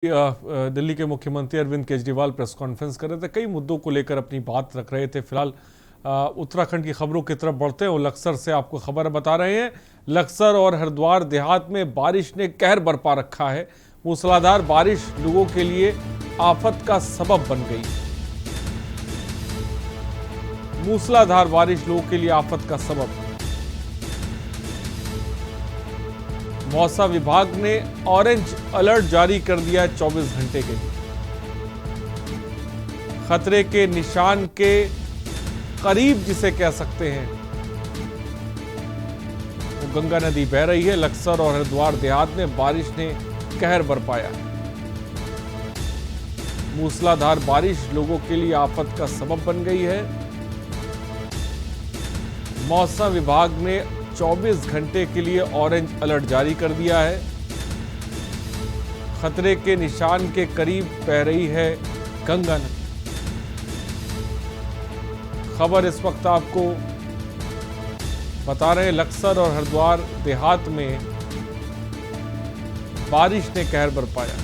दिल्ली के मुख्यमंत्री Arvind Kejriwal press conference कर रहे थे, कई मुद्दों को लेकर अपनी बात रख रहे थे। फिलहाल उत्तराखंड की खबरों की तरफ बढ़ते हैं और लक्सर से आपको खबर बता रहे हैं। लक्सर और हरिद्वार देहात में बारिश ने कहर बरपा रखा है। मूसलाधार बारिश लोगों के लिए आफत का सबब बन गई। मूसलाधार बारिश लोगों के लिए आफत का सबब। मौसम विभाग ने ऑरेंज अलर्ट जारी कर दिया है 24 घंटे के लिए। खतरे के निशान के करीब जिसे कह सकते हैं, वो गंगा नदी बह रही है। लक्सर और हरिद्वार देहात में बारिश ने कहर बरपाया। मूसलाधार बारिश लोगों के लिए आफत का सबब बन गई है। मौसम विभाग ने 24 घंटे के लिए ऑरेंज अलर्ट जारी कर दिया है। खतरे के निशान के करीब बह रही है गंगा नदी। खबर इस वक्त आपको बता रहे हैं, लक्सर और हरिद्वार देहात में बारिश ने कहर बरपाया।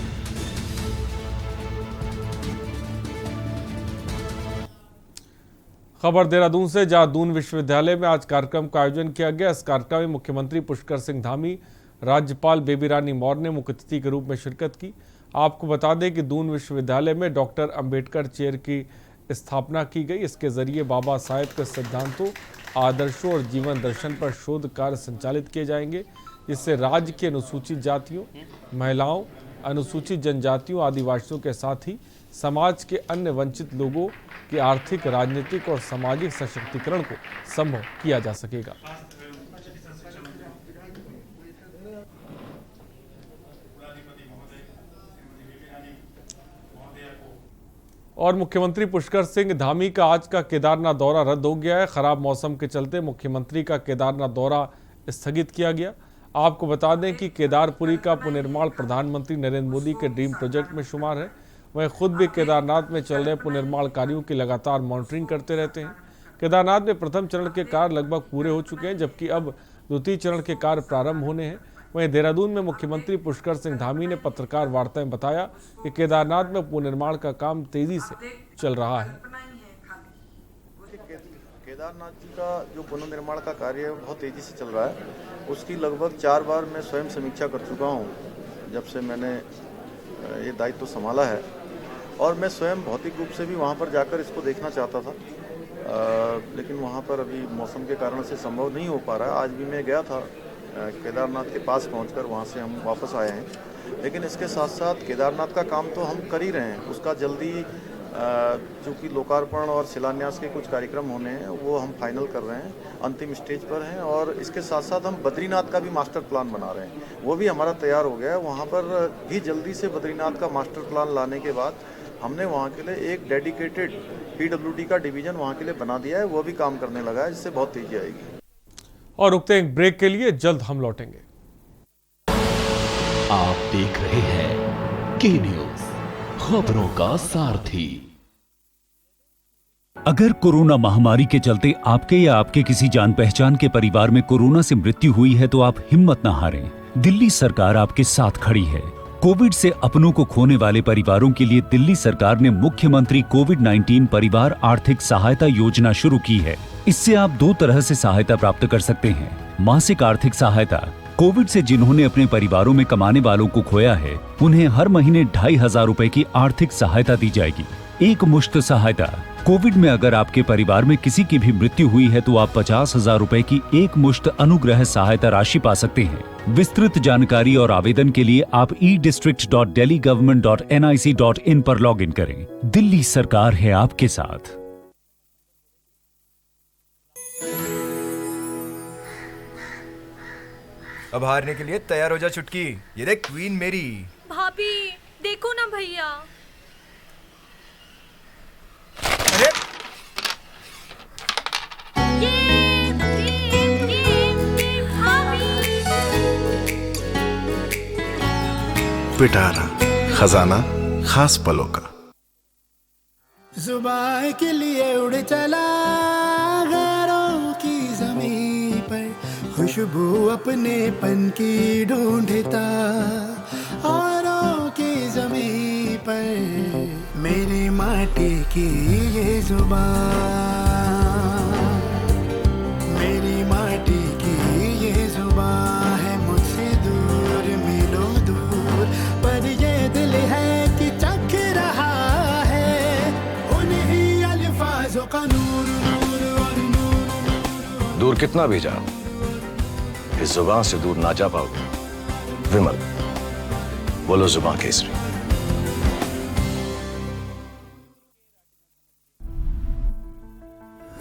खबर देहरादून से, जहां दून विश्वविद्यालय में आज कार्यक्रम का आयोजन किया गया। इस कार्यक्रम में मुख्यमंत्री पुष्कर सिंह धामी, राज्यपाल बेबी रानी मौर्य ने मुख्य अतिथि के रूप में शिरकत की। आपको बता दें कि दून विश्वविद्यालय में डॉक्टर अंबेडकर चेयर की स्थापना की गई। इसके जरिए बाबा साहेब के सिद्धांतों, आदर्शों और जीवन दर्शन पर शोध कार्य संचालित किए जाएंगे, जिससे राज्य के अनुसूचित जातियों, महिलाओं, अनुसूचित जनजातियों, आदिवासियों के साथ ही समाज के अन्य वंचित लोगों के आर्थिक, राजनीतिक और सामाजिक सशक्तिकरण को संभव किया जा सकेगा। और मुख्यमंत्री पुष्कर सिंह धामी का आज का केदारनाथ दौरा रद्द हो गया है। खराब मौसम के चलते मुख्यमंत्री का केदारनाथ दौरा स्थगित किया गया। आपको बता दें कि केदारपुरी का पुनर्निर्माण प्रधानमंत्री नरेंद्र मोदी के ड्रीम प्रोजेक्ट में शुमार है। वह खुद भी केदारनाथ में चल रहे पुनर्निर्माण कार्यों की लगातार मॉनिटरिंग करते रहते हैं। केदारनाथ में प्रथम चरण के कार्य लगभग पूरे हो चुके हैं, जबकि अब द्वितीय चरण के कार्य प्रारंभ होने हैं। वहीं देहरादून में मुख्यमंत्री पुष्कर सिंह धामी ने पत्रकार वार्ता में बताया कि केदारनाथ में पुनर्निर्माण का काम तेजी से चल रहा है। केदारनाथ जी का जो पुनर्निर्माण का कार्य है बहुत तेजी से चल रहा है। उसकी लगभग 4 बार मैं स्वयं समीक्षा कर चुका हूँ जब से मैंने ये दायित्व संभाला है, और मैं स्वयं भौतिक रूप से भी वहाँ पर जाकर इसको देखना चाहता था, लेकिन वहाँ पर अभी मौसम के कारण से संभव नहीं हो पा रहा है। आज भी मैं गया था, केदारनाथ के पास पहुंचकर वहाँ से हम वापस आए हैं। लेकिन इसके साथ साथ केदारनाथ का काम तो हम कर ही रहे हैं। उसका जल्दी चूँकि लोकार्पण और शिलान्यास के कुछ कार्यक्रम होने हैं, वो हम फाइनल कर रहे हैं, अंतिम स्टेज पर हैं। और इसके साथ साथ हम बद्रीनाथ का भी मास्टर प्लान बना रहे हैं, वो भी हमारा तैयार हो गया है। वहाँ पर भी जल्दी से बद्रीनाथ का मास्टर प्लान लाने के बाद हमने वहाँ के लिए एक डेडिकेटेड PWD का डिवीज़न वहाँ के लिए बना दिया है, वो भी काम करने लगा है, जिससे बहुत तेजी आएगी। और रुकते हैं एक ब्रेक के लिए, जल्द हम लौटेंगे। आप देख रहे हैं के न्यूज, खबरों का सारथी। अगर कोरोना महामारी के चलते आपके या आपके किसी जान पहचान के परिवार में कोरोना से मृत्यु हुई है तो आप हिम्मत न हारें। दिल्ली सरकार आपके साथ खड़ी है। कोविड से अपनों को खोने वाले परिवारों के लिए दिल्ली सरकार ने मुख्यमंत्री कोविड-19 परिवार आर्थिक सहायता योजना शुरू की है। इससे आप 2 तरह से सहायता प्राप्त कर सकते हैं। मासिक आर्थिक सहायता, कोविड से जिन्होंने अपने परिवारों में कमाने वालों को खोया है, उन्हें हर महीने 2,500 रुपए की आर्थिक सहायता दी जाएगी। एक मुश्त सहायता, कोविड में अगर आपके परिवार में किसी की भी मृत्यु हुई है तो आप 50,000 रुपए की एक मुश्त अनुग्रह सहायता राशि पा सकते हैं। विस्तृत जानकारी और आवेदन के लिए आप e-district.delhigovernment.nic.in पर लॉगिन करें। दिल्ली सरकार है आपके साथ। अब हारने के लिए तैयार हो जा चुटकी। ये देख क्वीन मेरी। भाभी देखो ना भैया। अरे पिटारा, खजाना खास पलों का। जुबान के लिए उड़ चला गैरों की जमीन पर, खुशबू अपने पन की ढूंढता औरों की जमीन पर मेरी माटी की ये जुबान, मेरी माटी की ये जुबान है मुझसे दूर मीलों दूर, पर ये दिल है कि चख रहा है उन्हीं अल्फाजों का नूर नूर और नूर। दूर कितना भी जाओ, इस जुबान से दूर ना जा पाओगे। विमल, बोलो जुबान केसरी।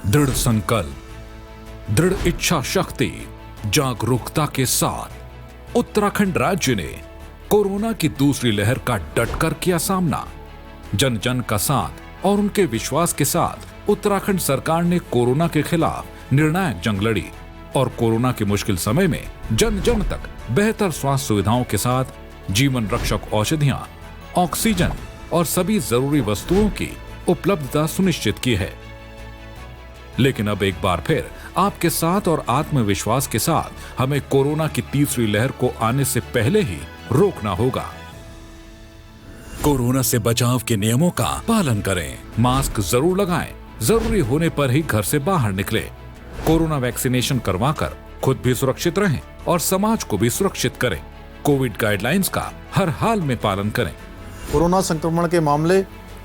दृढ़ संकल्प, दृढ़ इच्छा शक्ति, जागरूकता के साथ उत्तराखंड राज्य ने कोरोना की दूसरी लहर का डटकर किया सामना। जन जन का साथ और उनके विश्वास के साथ उत्तराखंड सरकार ने कोरोना के खिलाफ निर्णायक जंग लड़ी और कोरोना के मुश्किल समय में जन जन तक बेहतर स्वास्थ्य सुविधाओं के साथ जीवन रक्षक औषधियां, ऑक्सीजन और सभी जरूरी वस्तुओं की उपलब्धता सुनिश्चित की है। लेकिन अब एक बार फिर आपके साथ और आत्मविश्वास के साथ हमें कोरोना की तीसरी लहर को आने से पहले ही रोकना होगा। कोरोना से बचाव के नियमों का पालन करें, मास्क जरूर लगाएं, जरूरी होने पर ही घर से बाहर निकले, कोरोना वैक्सीनेशन करवाकर खुद भी सुरक्षित रहें और समाज को भी सुरक्षित करें। कोविड गाइडलाइंस का हर हाल में पालन करें। कोरोना संक्रमण के मामले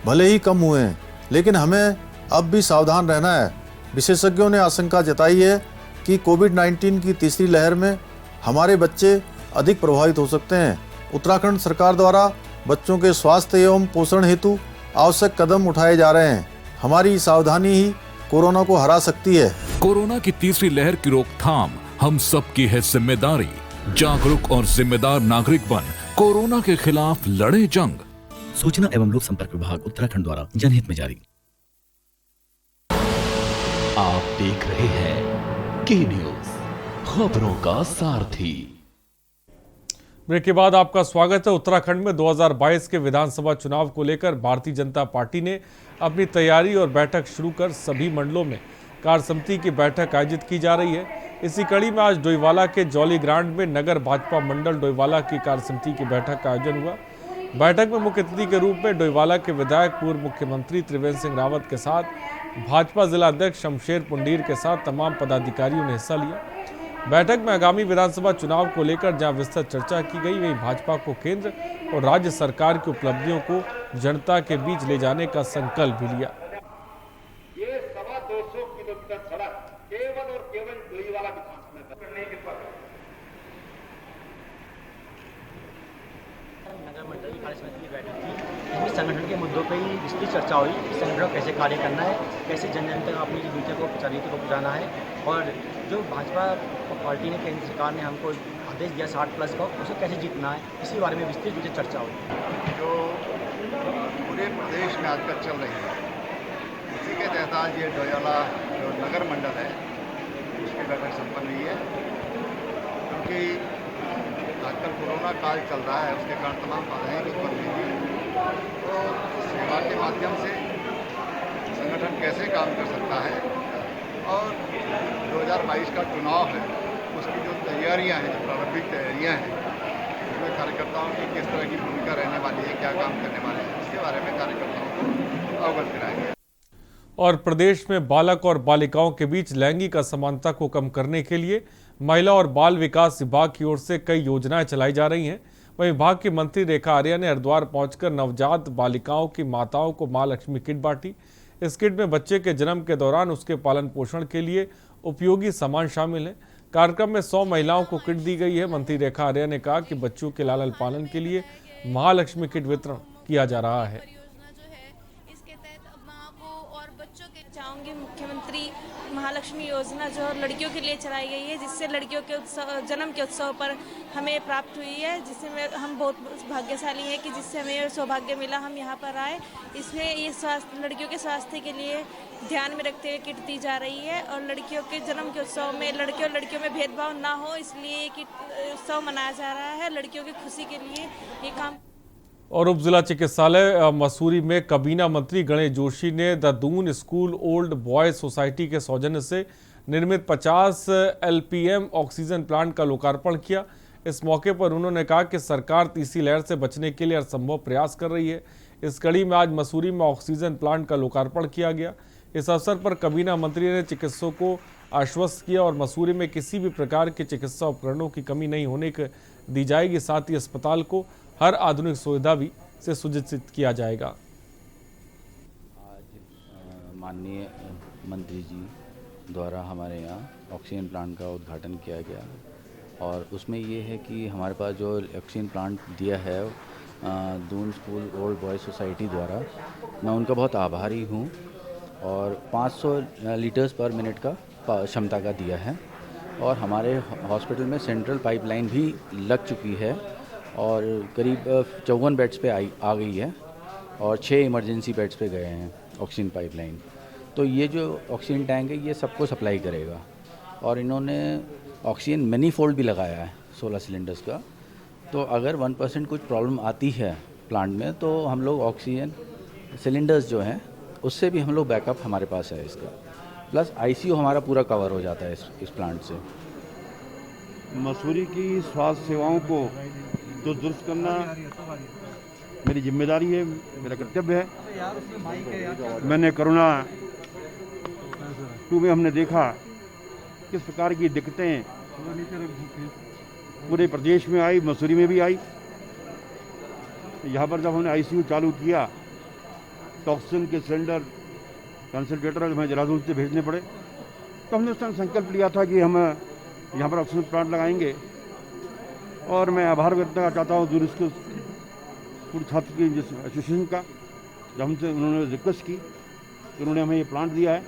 भले ही कम हुए हैं, लेकिन हमें अब भी सावधान रहना है। विशेषज्ञों ने आशंका जताई है कि कोविड-19 की तीसरी लहर में हमारे बच्चे अधिक प्रभावित हो सकते हैं। उत्तराखंड सरकार द्वारा बच्चों के स्वास्थ्य एवं पोषण हेतु आवश्यक कदम उठाए जा रहे हैं। हमारी सावधानी ही कोरोना को हरा सकती है। कोरोना की तीसरी लहर की रोकथाम हम सबकी है जिम्मेदारी। जागरूक और जिम्मेदार नागरिक बन कोरोना के खिलाफ लड़े जंग। सूचना एवं लोक संपर्क विभाग उत्तराखंड द्वारा जनहित में जारी। आप देख रहे हैं के न्यूज, खबरों का सारथी। ब्रेक के बाद आपका स्वागत है। उत्तराखंड में 2022 के विधानसभा चुनाव को लेकर भारतीय जनता पार्टी ने अपनी तैयारी और बैठक शुरू कर सभी मंडलों में कार्य समिति की बैठक आयोजित की जा रही है। इसी कड़ी में आज डोईवाला के जॉली ग्रांड में नगर भाजपा मंडल डोईवाला की कार्य समिति की बैठक का आयोजन हुआ। बैठक में मुख्य अतिथि के रूप में डोईवाला के विधायक पूर्व मुख्यमंत्री त्रिवेंद्र सिंह रावत के साथ भाजपा जिला अध्यक्ष शमशेर पुंडीर के साथ तमाम पदाधिकारियों ने हिस्सा लिया। बैठक में आगामी विधानसभा चुनाव को लेकर जहां विस्तृत चर्चा की गई, वहीं भाजपा को केंद्र और राज्य सरकार की उपलब्धियों को जनता के बीच ले जाने का संकल्प भी लिया। ये 250 किलोमीटर सड़क केवल और केवल डोईवाला विधानसभा में करने के बाद नगर मंडल की कार्य समिति की बैठक थी, इसमें संगठन के मुद्दों पर ही विस्तृत चर्चा हुई। संगठन को कैसे कार्य करना है, कैसे जन जन तक अपनी नीति को पहुँचाना है, और जो भाजपा पार्टी ने, केंद्र सरकार ने हमको आदेश दिया 60+ को, उसे कैसे जीतना है, इसी बारे में विस्तृत रूप से चर्चा हुई। जो पूरे प्रदेश में आजकल चल रही है, इसी के तहत आज ये डोईवाला जो नगर मंडल है उसकी बैठक संपन्न हुई है। क्योंकि आजकल कोरोना काल चल रहा है, उसके कारण तमाम बाधाएं उत्पन्न हुई थी। तो सेवा के माध्यम से संगठन कैसे काम कर सकता है और 2022 का चुनाव है उसकी जो तैयारियां हैं, जो प्रारंभिक तैयारियां हैं, उसमें कार्यकर्ताओं की किस तरह की भूमिका रहने वाली है, क्या काम करने वाले हैं, इसके बारे में कार्यकर्ताओं को अवगत कराएंगे। और प्रदेश में बालक और बालिकाओं के बीच लैंगिक असमानता को कम करने के लिए महिला और बाल विकास विभाग की ओर से कई योजनाएं चलाई जा रही हैं। वहीं विभाग की मंत्री रेखा आर्या ने हरिद्वार पहुंचकर नवजात बालिकाओं की माताओं को मां लक्ष्मी किट बांटी। इस किट में बच्चे के जन्म के दौरान उसके पालन पोषण के लिए उपयोगी सामान शामिल है। कार्यक्रम में 100 महिलाओं को किट दी गई है। मंत्री रेखा आर्या ने कहा कि बच्चों के लालन पालन के लिए महालक्ष्मी किट वितरण किया जा रहा है। चाहूँगी मुख्यमंत्री महालक्ष्मी योजना जो लड़कियों के लिए चलाई गई है, जिससे लड़कियों के जन्म के उत्सव पर हमें प्राप्त हुई है, जिससे हम बहुत भाग्यशाली हैं कि जिससे हमें सौभाग्य मिला, हम यहाँ पर आए। इसमें ये स्वास्थ्य, लड़कियों के स्वास्थ्य के लिए ध्यान में रखते हुए किट दी जा रही है और लड़कियों के जन्म के उत्सव में लड़के और लड़कियों में भेदभाव ना हो, इसलिए ये किट उत्सव मनाया जा रहा है। लड़कियों की खुशी के लिए ये काम। और उप जिला चिकित्सालय मसूरी में कबीना मंत्री गणेश जोशी ने the Doon school old boys society के सौजन्य से निर्मित 50 LPM ऑक्सीजन प्लांट का लोकार्पण किया। इस मौके पर उन्होंने कहा कि सरकार तीसरी लहर से बचने के लिए हर संभव प्रयास कर रही है। इस कड़ी में आज मसूरी में ऑक्सीजन प्लांट का लोकार्पण किया गया। इस अवसर पर काबीना मंत्री ने चिकित्सकों को आश्वस्त किया और मसूरी में किसी भी प्रकार के चिकित्सा उपकरणों की कमी नहीं होने दी जाएगी। साथ ही अस्पताल को हर आधुनिक सुविधा भी से सुजित किया जाएगा। आज माननीय मंत्री जी द्वारा हमारे यहाँ ऑक्सीजन प्लांट का उद्घाटन किया गया और उसमें ये है कि हमारे पास जो ऑक्सीजन प्लांट दिया है Doon school old boys society द्वारा, मैं उनका बहुत आभारी हूँ। और 500 लीटर्स पर मिनट का क्षमता का दिया है और हमारे हॉस्पिटल में सेंट्रल पाइपलाइन भी लग चुकी है और करीब 54 बेड्स पे आ गई है और 6 इमरजेंसी बेड्स पे गए हैं ऑक्सीजन पाइपलाइन। तो ये जो ऑक्सीजन टैंक है ये सबको सप्लाई करेगा और इन्होंने ऑक्सीजन मैनीफोल्ड भी लगाया है 16 सिलेंडर्स का। तो अगर 1% कुछ प्रॉब्लम आती है प्लांट में तो हम लोग ऑक्सीजन सिलेंडर्स जो हैं उससे भी हम लोग बैकअप हमारे पास है इसका, प्लस आईसीयू हमारा पूरा कवर हो जाता है इस प्लांट से। मसूरी की स्वास्थ्य सेवाओं को तो दुरुस्त करना मेरी जिम्मेदारी है, मेरा कर्तव्य है। मैंने कोरोना 2 में हमने देखा किस प्रकार की दिक्कतें पूरे प्रदेश में आई, मसूरी में भी आई। यहाँ पर जब हमने आईसीयू चालू किया तो ऑक्सीजन के सिलेंडर कंसंट्रेटर हमें देहरादून से भेजने पड़े। तो हमने उस टाइम संकल्प लिया था कि हम यहाँ पर ऑक्सीजन प्लांट लगाएंगे और मैं आभार व्यक्त करना चाहता हूँ दूर स्कूल छात्र की एसोसिएशन का, जब हमसे उन्होंने रिक्वेस्ट की तो उन्होंने हमें ये प्लांट दिया है।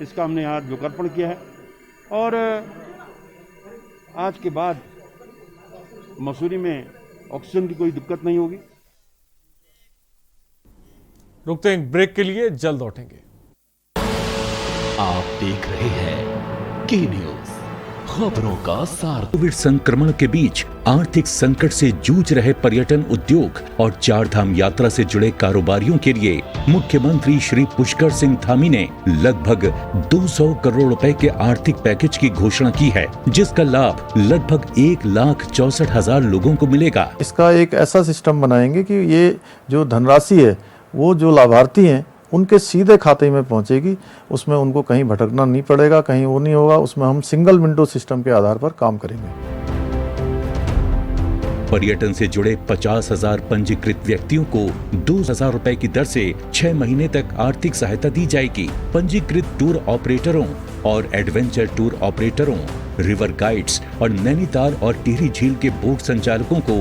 इसका हमने आज लोकार्पण किया है और आज के बाद मसूरी में ऑक्सीजन की कोई दिक्कत नहीं होगी। रुकते हैं ब्रेक के लिए, जल्द लौटेंगे। आप देख रहे हैं के न्यूज़, खबरों का सार। कोविड संक्रमण के बीच आर्थिक संकट से जूझ रहे पर्यटन उद्योग और 4 धाम यात्रा से जुड़े कारोबारियों के लिए मुख्यमंत्री श्री पुष्कर सिंह धामी ने लगभग 200 करोड़ रुपए के आर्थिक पैकेज की घोषणा की है, जिसका लाभ लगभग 1,64,000 लोगों को मिलेगा। इसका एक ऐसा सिस्टम बनाएंगे कि ये जो धनराशि है वो जो लाभार्थी हैं उनके सीधे खाते में पहुंचेगी। उसमें उनको कहीं भटकना नहीं पड़ेगा, कहीं वो नहीं होगा। उसमें हम सिंगल विंडो सिस्टम के आधार पर काम करेंगे। पर्यटन से जुड़े 50,000 पंजीकृत व्यक्तियों को 2,000 रुपए की दर से 6 महीने तक आर्थिक सहायता दी जाएगी। पंजीकृत टूर ऑपरेटरों और एडवेंचर टूर ऑपरेटरों, रिवर गाइड्स और नैनीताल और टिहरी झील के बोट संचालकों को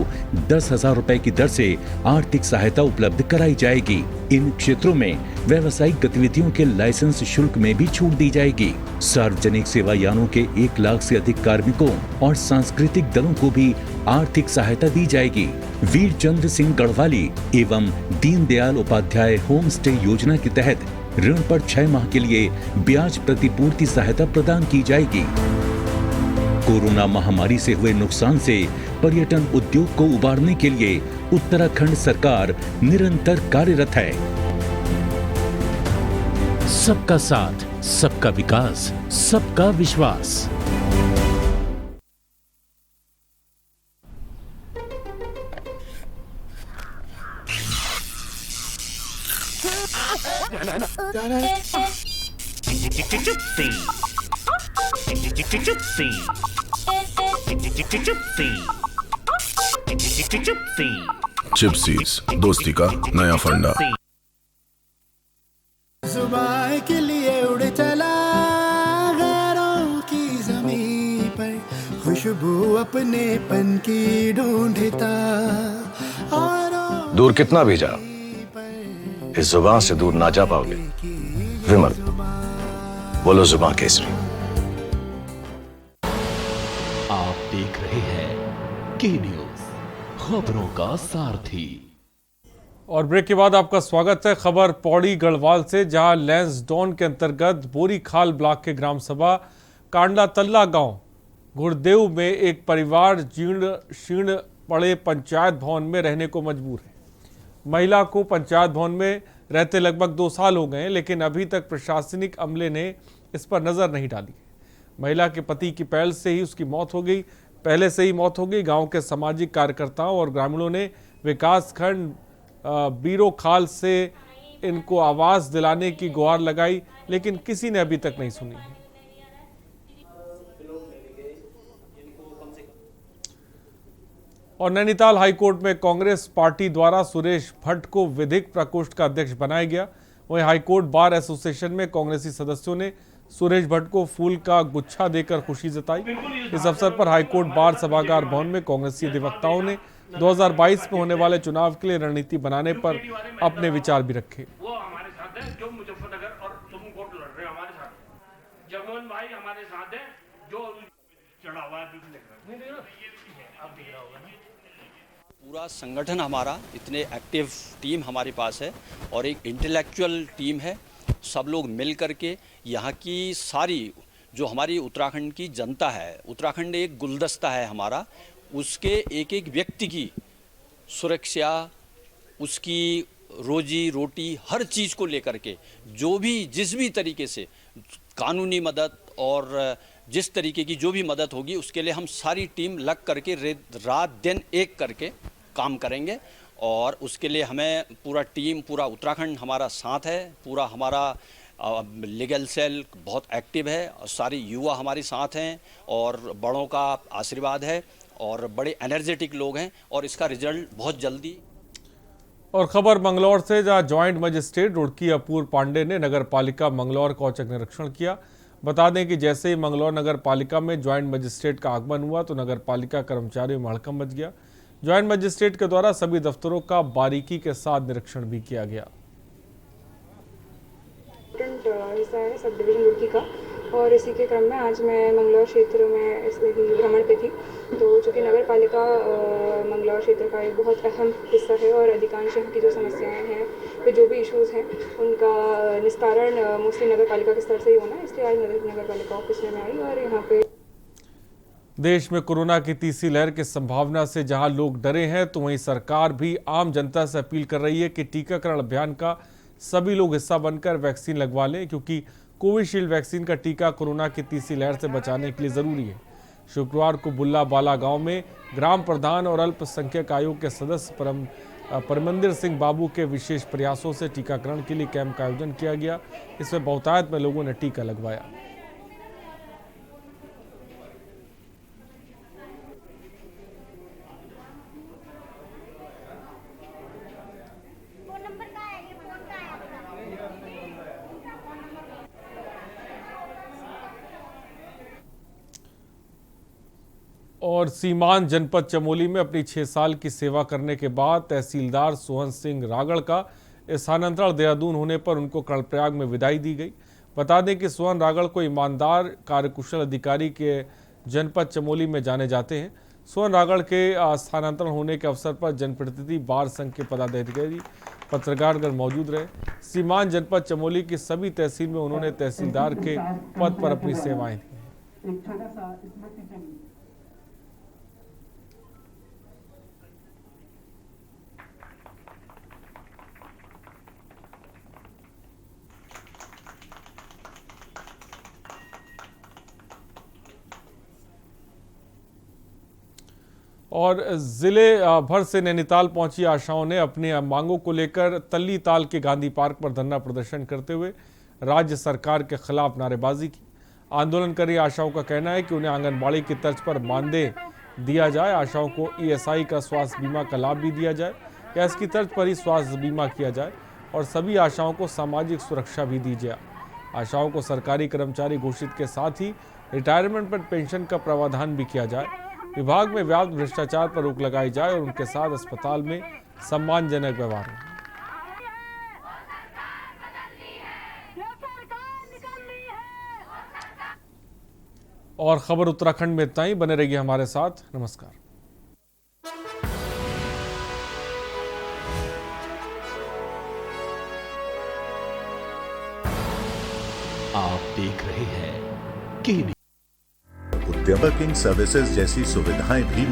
10,000 रुपए की दर से आर्थिक सहायता उपलब्ध कराई जाएगी। इन क्षेत्रों में व्यावसायिक गतिविधियों के लाइसेंस शुल्क में भी छूट दी जाएगी। सार्वजनिक सेवा यानों के 1 लाख से अधिक कार्मिकों और सांस्कृतिक दलों को भी आर्थिक सहायता दी जाएगी। वीर चंद्र सिंह गढ़वाली एवं दीनदयाल उपाध्याय होम स्टे योजना के तहत ऋण पर 6 माह के लिए ब्याज प्रतिपूर्ति सहायता प्रदान की जाएगी। कोरोना महामारी से हुए नुकसान से पर्यटन उद्योग को उबारने के लिए उत्तराखंड सरकार निरंतर कार्यरत है। सबका साथ, सबका विकास, सबका विश्वास। चिप्सीज, दोस्ती का नया फंडा। जुबान के लिए उड़ चला गैरों की ज़मीं पर, खुशबू अपने पन की ढूंढता। दूर कितना भी जा, इस जुबान से दूर ना जा पाओगे। विमल, बोलो जुबान केसरी। आप देख रहे हैं के न्यूज़, खबरों का सारथी। और ब्रेक के बाद आपका स्वागत है। खबर पौड़ी गढ़वाल से, जहां लैंसडौन के अंतर्गत बोरी खाल ब्लॉक के ग्राम सभा कांडा तल्ला गांव गुड़देव में एक परिवार जीर्ण शीर्ण पड़े पंचायत भवन में रहने को मजबूर है। महिला को पंचायत भवन में रहते लगभग 2 साल हो गए, लेकिन अभी तक प्रशासनिक अमले ने इस पर नजर नहीं डाली। महिला के पति की पहल से ही उसकी मौत हो गई। पहले से ही मौत हो गई। गांव के सामाजिक कार्यकर्ताओं और ग्रामीणों ने विकासखंड बीरो खाल से इनको आवास दिलाने की गुहार लगाई, लेकिन किसी ने अभी तक नहीं सुनी। और नैनीताल हाईकोर्ट में कांग्रेस पार्टी द्वारा सुरेश भट्ट को विधिक प्रकोष्ठ का अध्यक्ष बनाया गया। वहीं हाईकोर्ट बार एसोसिएशन में कांग्रेसी सदस्यों ने सुरेश भट्ट को फूल का गुच्छा देकर खुशी जताई। इस अवसर पर हाईकोर्ट बार सभागार भवन में कांग्रेसी अधिवक्ताओं ने 2022 में होने वाले चुनाव के लिए रणनीति बनाने पर अपने विचार भी रखे। वो हमारे साथ है जो मुजफ्फरनगर और सुप्रीम कोर्ट लड़ रहे हैं हमारे साथ। जगमोहन भाई हमारे साथ है जो चढ़ा हुआ है। पूरा संगठन हमारा इतने एक्टिव टीम हमारे पास है और एक इंटेलेक्चुअल टीम है। सब लोग मिल करके यहाँ की सारी जो हमारी उत्तराखंड की जनता है, उत्तराखंड एक गुलदस्ता है हमारा, उसके एक एक व्यक्ति की सुरक्षा, उसकी रोजी रोटी, हर चीज़ को लेकर के जो भी जिस भी तरीके से कानूनी मदद और जिस तरीके की जो भी मदद होगी उसके लिए हम सारी टीम लग करके रात दिन एक करके काम करेंगे। और उसके लिए हमें पूरा टीम, पूरा उत्तराखंड हमारा साथ है, पूरा हमारा लीगल सेल बहुत एक्टिव है और सारे युवा हमारे साथ हैं और बड़ों का आशीर्वाद है और बड़े एनर्जेटिक लोग हैं और इसका रिजल्ट बहुत जल्दी। और खबर मंगलौर से, जहां ज्वाइंट मजिस्ट्रेट रुड़की अपूर्व पांडे ने नगर पालिका मंगलौर का औचक निरीक्षण किया। बता दें कि जैसे ही मंगलौर नगर पालिका में ज्वाइंट मजिस्ट्रेट का आगमन हुआ तो नगर पालिका कर्मचारियों में हड़कंप मच गया। ज्वाइंट मजिस्ट्रेट के द्वारा सभी दफ्तरों का बारीकी के साथ निरीक्षण भी किया गया। हिस्सा है सब डिवीजन रुड़की का और इसी के क्रम में आज मैं मंगलौर क्षेत्र में इस भ्रमण पे थी। तो चूँकि नगर पालिका मंगलौर क्षेत्र का एक बहुत अहम हिस्सा है और अधिकांश यहाँ की जो समस्याएं हैं, वे जो भी इश्यूज़ हैं, उनका निस्तारण मोस्टली नगर पालिका के स्तर से ही होना है। इसलिए आज नगर पालिका ऑफिस में आई और यहाँ पे देश में कोरोना की तीसरी लहर की संभावना से जहां लोग डरे हैं, तो वहीं सरकार भी आम जनता से अपील कर रही है कि टीकाकरण अभियान का सभी लोग हिस्सा बनकर वैक्सीन लगवा लें, क्योंकि कोविशील्ड वैक्सीन का टीका कोरोना की तीसरी लहर से बचाने के लिए जरूरी है। शुक्रवार को बुल्ला बाला गांव में ग्राम प्रधान और अल्पसंख्यक आयोग के सदस्य परमंदिर सिंह बाबू के विशेष प्रयासों से टीकाकरण के लिए कैंप का आयोजन किया गया। इसमें बहुतायत में लोगों ने टीका लगवाया। और सीमांत जनपद चमोली में अपनी 6 साल की सेवा करने के बाद तहसीलदार सोहन सिंह रागड़ का स्थानांतरण देहरादून होने पर उनको कर्णप्रयाग में विदाई दी गई। बता दें कि सोहन रागड़ को ईमानदार कार्यकुशल अधिकारी के जनपद चमोली में जाने जाते हैं। सोहन रागड़ के स्थानांतरण होने के अवसर पर जनप्रतिनिधि बार संघ के पदाधिकारी, पत्रकारगण मौजूद रहे। सीमांत जनपद चमोली की सभी तहसील में उन्होंने तहसीलदार के पद पर अपनी सेवाएं दी। और जिले भर से नैनीताल पहुंची आशाओं ने अपनी मांगों को लेकर तल्ली ताल के गांधी पार्क पर धरना प्रदर्शन करते हुए राज्य सरकार के खिलाफ नारेबाजी की। आंदोलनकारी आशाओं का कहना है कि उन्हें आंगनबाड़ी की तर्ज पर मानदेय दिया जाए, आशाओं को ईएसआई का स्वास्थ्य बीमा का लाभ भी दिया जाए या इसकी तर्ज पर ही स्वास्थ्य बीमा किया जाए और सभी आशाओं को सामाजिक सुरक्षा भी दी जाए। आशाओं को सरकारी कर्मचारी घोषित के साथ ही रिटायरमेंट पर पेंशन का प्रावधान भी किया जाए, विभाग में व्याप्त भ्रष्टाचार पर रोक लगाई जाए और उनके साथ अस्पताल में सम्मानजनक व्यवहार हो। और खबर उत्तराखंड में इतना ही। बने रहिए हमारे साथ। नमस्कार। आप देख रहे हैं के उद्यम सर्विसेज जैसी सुविधाएं भी